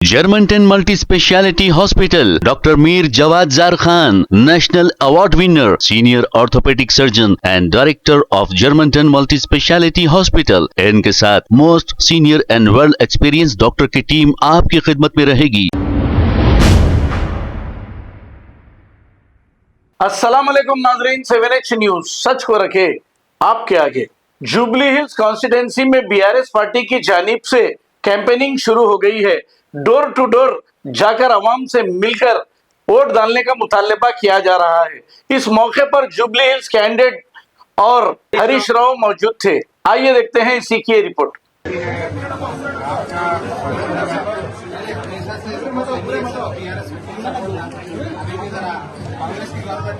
Germantown Multi-Speciality Hospital, Dr. Mir Jawad Zar Khan, National Award winner, Senior Orthopedic Surgeon and Director of Germantown Multi-Speciality Hospital। इनके साथ most senior and world experience doctor की team आपकी खिदमत में रहेगी। अस्सलाम वालेकुम नाजरीन, 7H न्यूज सच को रखे आपके आगे। जुबली हिल्स कॉन्स्टिट्यूंसी में बीआरएस पार्टी की जानिब से कैंपेनिंग शुरू हो गई है। डोर टू डोर जाकर आवाम से मिलकर वोट डालने का मुतालबा किया जा रहा है। इस मौके पर जुबली हिल्स कैंडिडेट और हरीश राव मौजूद थे। आइए देखते हैं इसी की रिपोर्ट। कांग्रेस की गवर्नमेंट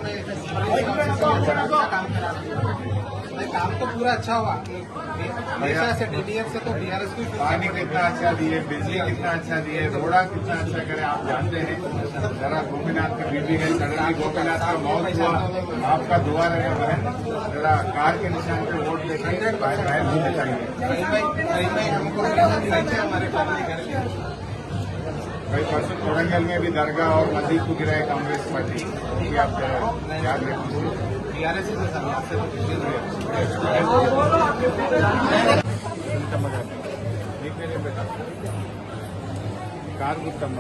में काम तो पूरा अच्छा हुआ। हमेशा से डीडीएफ से तो बीआरएस को पानी कितना अच्छा दिए, बिजली कितना अच्छा दिए, रोड़ा कितना अच्छा करे आप जानते हैं। जरा गोपीनाथ की बीबी है, सडनली गोपीनाथ का मौत हुआ, आपका दुआ रहे बहन। जरा कार के निशान पे वोट देखेंगे, बाहर नहीं चाहिए। हमको हमारे फैमिली घर के भाई परसों कोरंगल में भी दरगाह और मस्जिद को गिराए कांग्रेस पार्टी, ये आप याद रखिए। बीआरएस से कार गुप्तम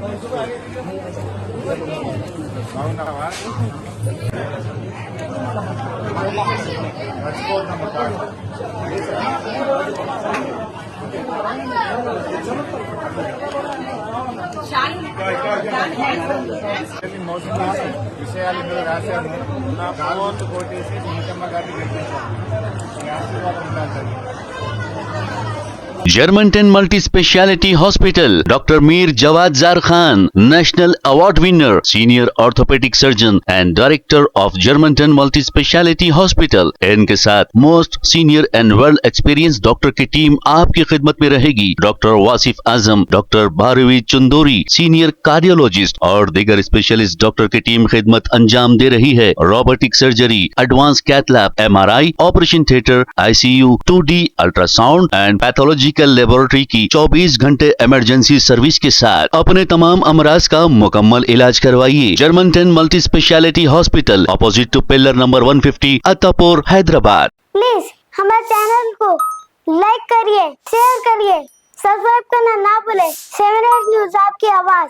మోసం చేసి విషయాలు ఇందులో రాశాను. నా ఓటు కోటేసి నీకమ్మ గారిని గెలిపించాను. మీ ఆశీర్వాదం ఉండాలి. Germantown Multi-Speciality Hospital, Dr. Mir Jawad Zar Khan, National Award winner, Senior Orthopedic Surgeon and Director of Germantown Multi-Speciality Hospital। इनके साथ most senior and world experience doctor की टीम आपकी खिदमत में रहेगी। Doctor Wasif Azam, doctor Bharvi Chandori, senior cardiologist और दीगर specialist doctor की टीम खिदमत अंजाम दे रही है। Robotic surgery, advance cath lab, MRI, operation theatre, ICU, 2D ultrasound and pathological laboratory की 24 घंटे इमरजेंसी सर्विस के साथ अपने तमाम अमराज का मुकम्मल इलाज करवाइए। Germanten multi speciality hospital, opposite to pillar number 150, Attapur, Hyderabad. Please हमारे चैनल को लाइक करिए, शेयर करिए, सब्सक्राइब करना ना भूले। 7H न्यूज आपकी आवाज।